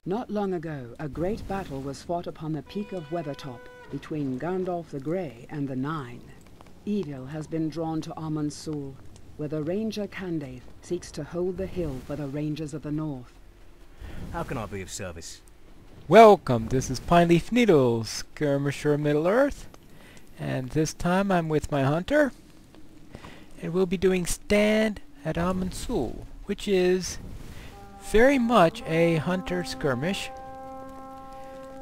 Not long ago, a great battle was fought upon the peak of Weathertop between Gandalf the Grey and the Nine. Evil has been drawn to Amon's soul, where the Ranger Candaith seeks to hold the hill for the Rangers of the North. How can I be of service? Welcome, this is Pineleaf Needles, Skirmisher Middle-earth, and this time I'm with my hunter, and we'll be doing Stand at Amon's Soul, which is very much a hunter skirmish.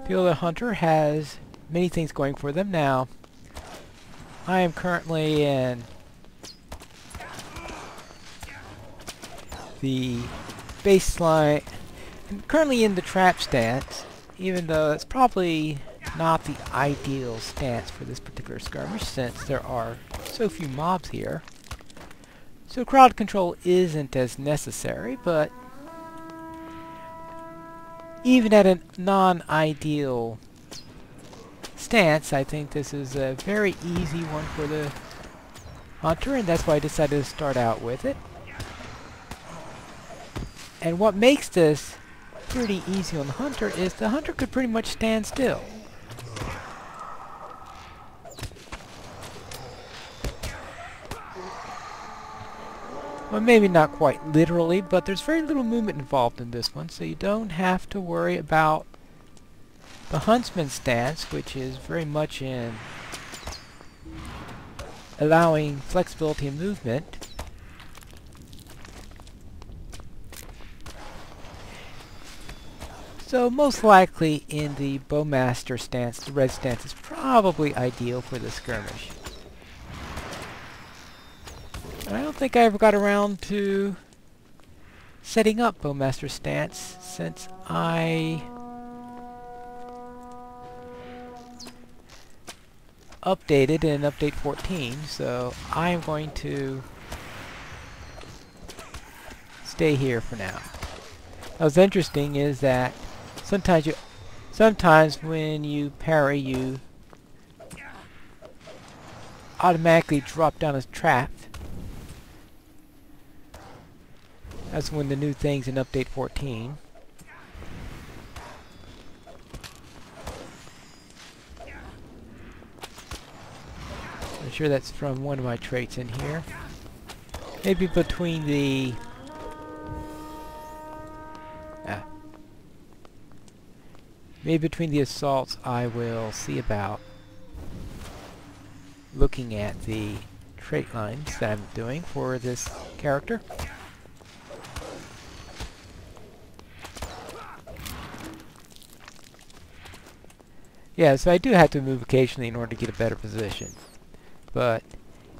Feel the hunter has many things going for them. Now, I am currently in the baseline, I'm currently in the trap stance, even though it's probably not the ideal stance for this particular skirmish since there are so few mobs here. So crowd control isn't as necessary, but even at a non-ideal stance, I think this is a very easy one for the hunter, and that's why I decided to start out with it. And what makes this pretty easy on the hunter is the hunter could pretty much stand still. Well, maybe not quite literally, but there's very little movement involved in this one, so you don't have to worry about the huntsman stance, which is very much in allowing flexibility and movement. So most likely in the bowmaster stance, the red stance is probably ideal for the skirmish. I don't think I ever got around to setting up bowmaster stance since I updated in update 14, so I am going to stay here for now. What's interesting is that sometimes when you parry, you automatically drop down as trapped. That's one of the new things in update 14. I'm sure that's from one of my traits in here. Maybe between the assaults I will see about looking at the trait lines that I'm doing for this character. Yeah, so I do have to move occasionally in order to get a better position. But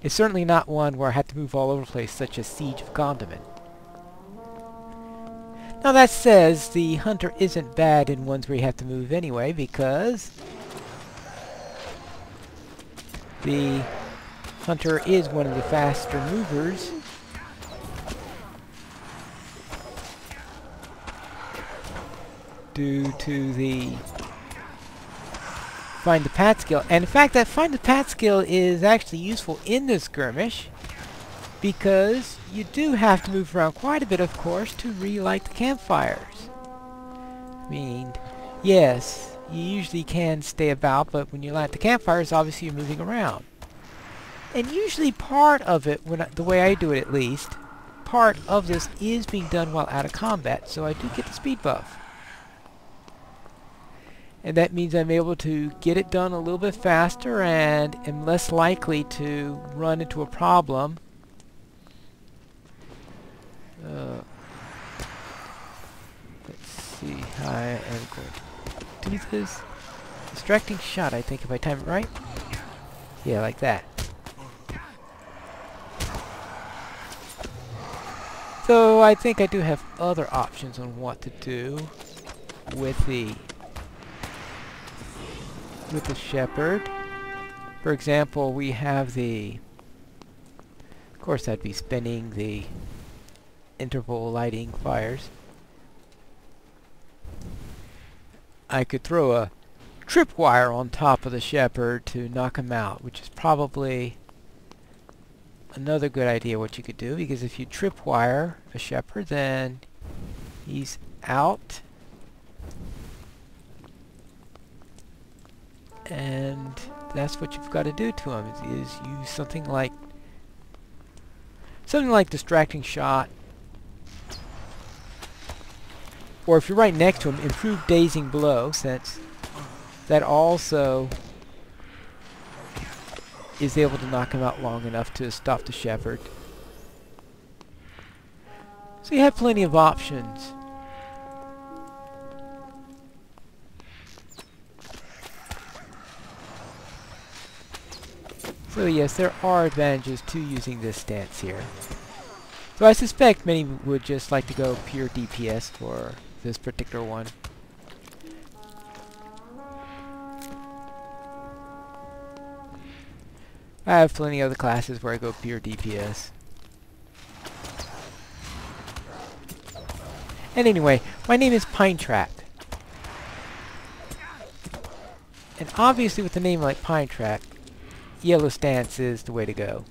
it's certainly not one where I have to move all over the place, such as Siege of Gondomar. Now that says the hunter isn't bad in ones where you have to move anyway, because the hunter is one of the faster movers. Due to the Find the Path skill. And in fact, that Find the Path skill is actually useful in this skirmish, because you do have to move around quite a bit, of course, to relight the campfires. I mean, yes, you usually can stay about, but when you light the campfires, obviously you're moving around. And usually part of it, the way I do it at least, part of this is being done while out of combat, so I do get the speed buff. And that means I'm able to get it done a little bit faster and am less likely to run into a problem. Let's see how I am going to do this. Distracting shot, I think, if I time it right. Yeah, like that. So I think I do have other options on what to do with the shepherd. For example, we have of course I'd be spinning the interval lighting fires. I could throw a tripwire on top of the shepherd to knock him out, which is probably another good idea what you could do, because if you tripwire a shepherd, then he's out And that's what you've got to do to him, is use something like distracting shot. Or if you're right next to him, improve dazing blow, since that also is able to knock him out long enough to stop the shepherd. So you have plenty of options. So yes, there are advantages to using this stance here. So I suspect many would just like to go pure DPS for this particular one. I have plenty of other classes where I go pure DPS. And anyway, my name is Pine Trap. And obviously with a name like Pine Trap, yellow stance is the way to go.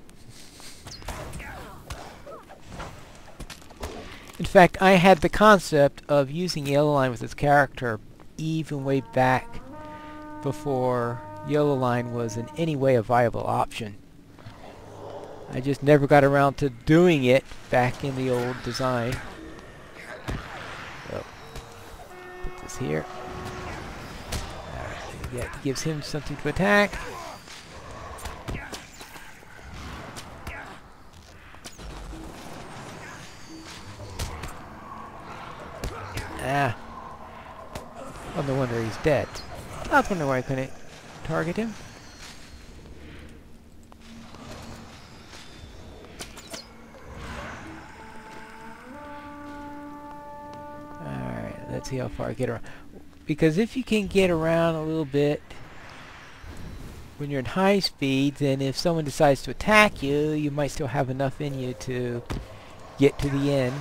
In fact, I had the concept of using Yellow Line with this character even way back before Yellow Line was in any way a viable option. I just never got around to doing it back in the old design. So, put this here. Yeah, it gives him something to attack. Ah. Oh, no wonder he's dead. I was wondering why I couldn't target him. Alright, let's see how far I get around. Because if you can get around a little bit when you're in high speed, then if someone decides to attack you, you might still have enough in you to get to the end.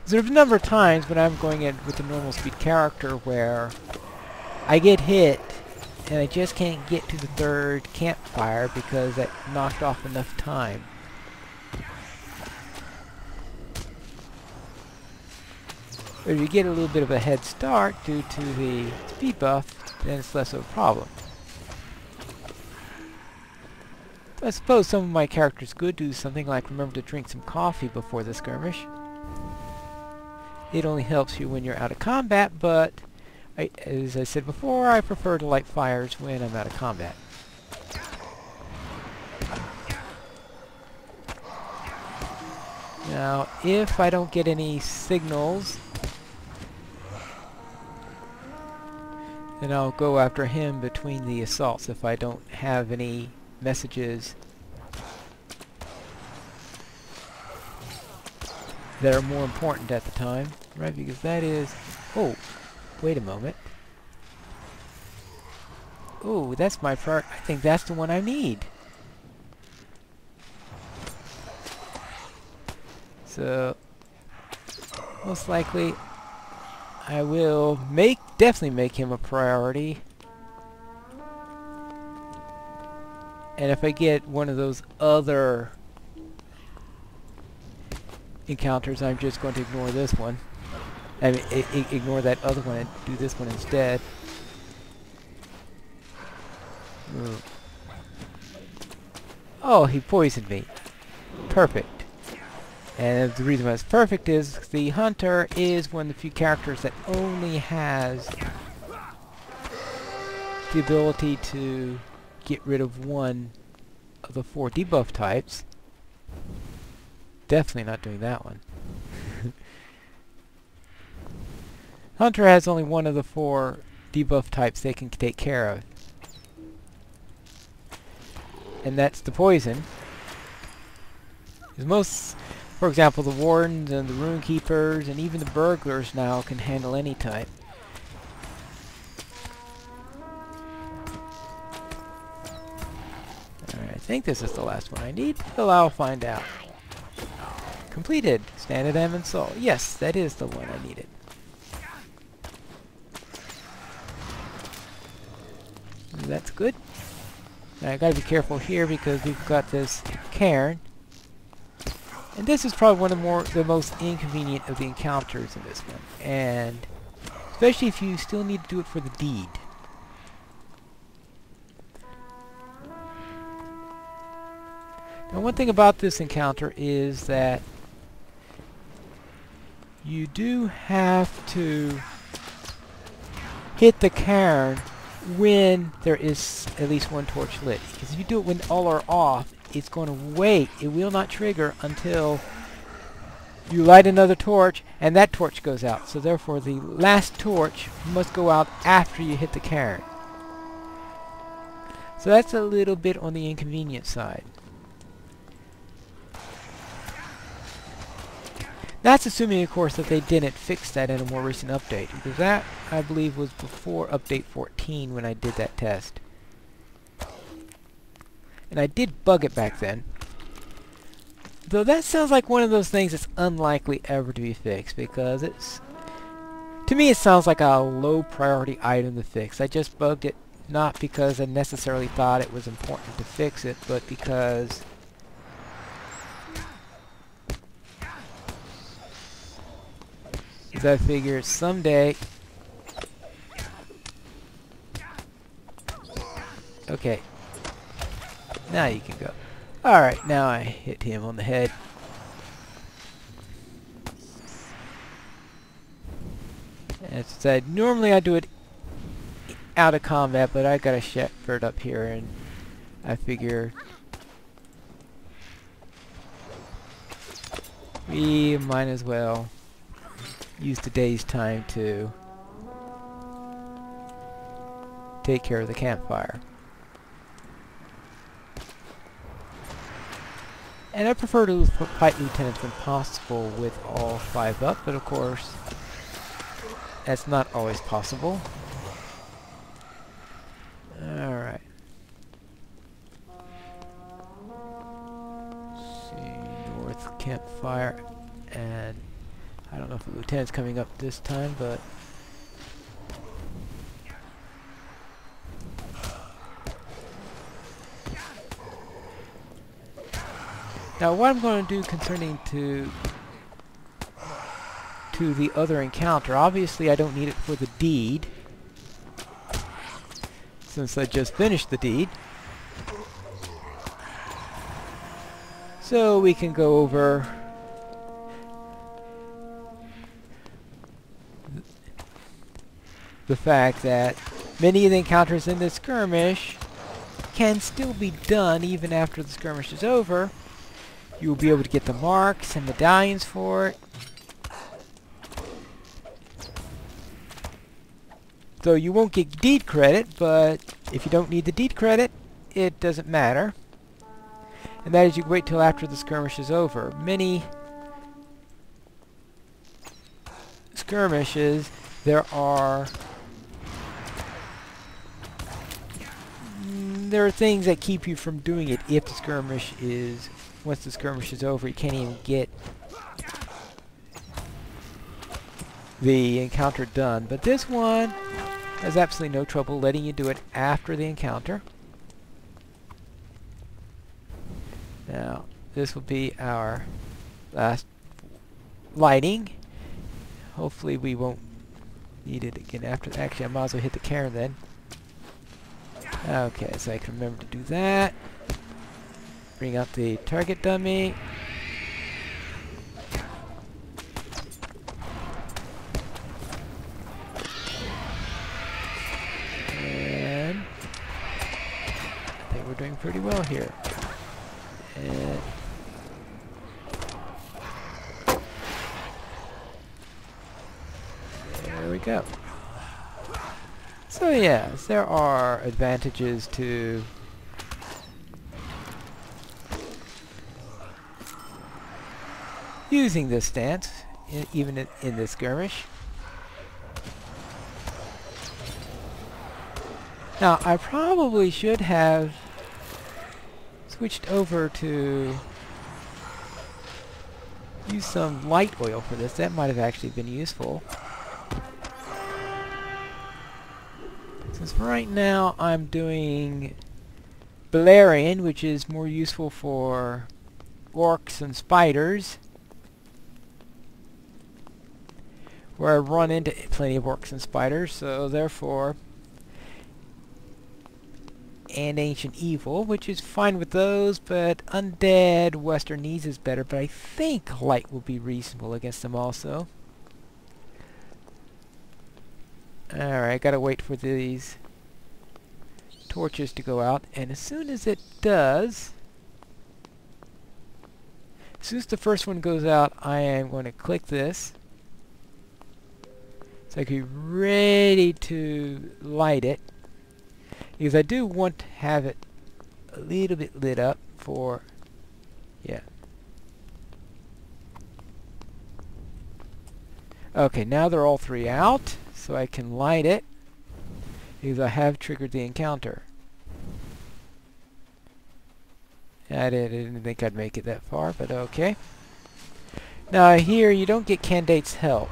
There's a number of times when I'm going in with a normal speed character where I get hit and I just can't get to the third campfire because that knocked off enough time. But if you get a little bit of a head start due to the speed buff, then it's less of a problem. I suppose some of my characters could do something like remember to drink some coffee before the skirmish. It only helps you when you're out of combat, but as I said before, I prefer to light fires when I'm out of combat. Now, if I don't get any signals, then I'll go after him between the assaults if I don't have any messages that are more important at the time, right? Because that is... Oh, wait a moment. Oh, that's my part. I think that's the one I need. So, most likely, I will definitely make him a priority. And if I get one of those other encounters, I'm just going to ignore this one. I mean, ignore that other one and do this one instead. Ooh. Oh, he poisoned me. Perfect. And the reason why it's perfect is the hunter is one of the few characters that only has the ability to get rid of one of the 4 debuff types. Definitely not doing that one. Hunter has only one of the 4 debuff types they can take care of. And that's the poison. Most, for example, the wardens and the rune keepers and even the burglars now can handle any type. Alright, I think this is the last one I need. Well, I'll find out. Completed. Standard Amon Soul. Yes, that is the one I needed. That's good. Now I gotta be careful here because we've got this cairn. And this is probably one of the most inconvenient of the encounters in this one. And especially if you still need to do it for the deed. Now one thing about this encounter is that you do have to hit the cairn when there is at least one torch lit. Because if you do it when all are off, it's going to wait. It will not trigger until you light another torch and that torch goes out. So therefore the last torch must go out after you hit the cairn. So that's a little bit on the inconvenient side. That's assuming, of course, that they didn't fix that in a more recent update, because that, I believe, was before update 14 when I did that test. And I did bug it back then. Though that sounds like one of those things that's unlikely ever to be fixed, because it's... to me it sounds like a low priority item to fix. I just bugged it not because I necessarily thought it was important to fix it, but because... I figured someday... Okay. Now you can go. Alright, now I hit him on the head. As I said, normally I do it out of combat, but I got a shepherd up here, and I figure we might as well use today's time to take care of the campfire. And I prefer to fight lieutenants when possible with all 5 up, but of course that's not always possible. Alright. See, north campfire, and I don't know if the lieutenant's coming up this time, but now what I'm going to do concerning to the other encounter, obviously I don't need it for the deed, since I just finished the deed. So we can go over the fact that many of the encounters in this skirmish can still be done even after the skirmish is over. You will be able to get the marks and medallions for it. So you won't get deed credit, but if you don't need the deed credit, it doesn't matter. And that is, you wait till after the skirmish is over. Many skirmishes, there are things that keep you from doing it if the skirmish is, once the skirmish is over, you can't even get the encounter done. But this one has absolutely no trouble letting you do it after the encounter. Now, this will be our last lighting. Hopefully we won't need it again after. Actually, I might as well hit the cairn then. Okay, so I can remember to do that. Bring out the target dummy. And I think we're doing pretty well here. And there we go. So yes, there are advantages to using this stance, even in this skirmish. Now, I probably should have switched over to use some light oil for this. That might have actually been useful. Since right now I'm doing Balerion, which is more useful for orcs and spiders, where I run into plenty of orcs and spiders, so therefore and Ancient Evil, which is fine with those, but Undead Western Needs is better, but I think Light will be reasonable against them also. Alright, gotta wait for these torches to go out, and as soon as it does, as soon as the first one goes out, I am going to click this so I can be ready to light it, because I do want to have it a little bit lit up for, yeah. Okay, now they're all three out, so I can light it, because I have triggered the encounter. I didn't think I'd make it that far, but okay. Now here, you don't get candidate's help.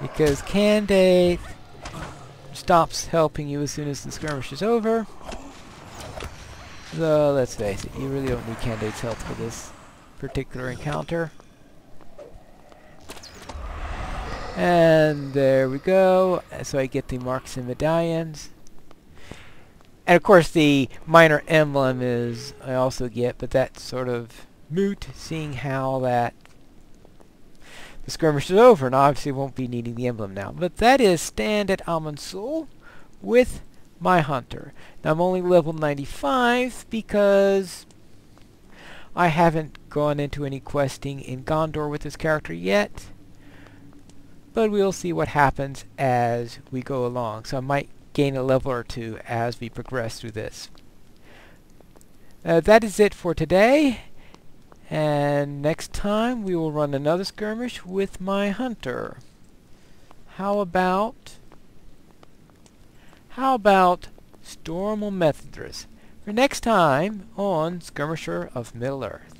Because candidate stops helping you as soon as the skirmish is over. So let's face it, you really don't need candidate's help for this particular encounter. And there we go. So I get the marks and medallions. And of course the minor emblem is I also get, but that's sort of moot, seeing how that the skirmish is over, and obviously won't be needing the emblem now. But that is stand at Amon's Soul with my hunter. Now I'm only level 95 because I haven't gone into any questing in Gondor with this character yet. But we'll see what happens as we go along. So I might gain a level or two as we progress through this. That is it for today. And next time we will run another skirmish with my hunter. How about Stormal Methodist for next time on Skirmisher of Middle Earth.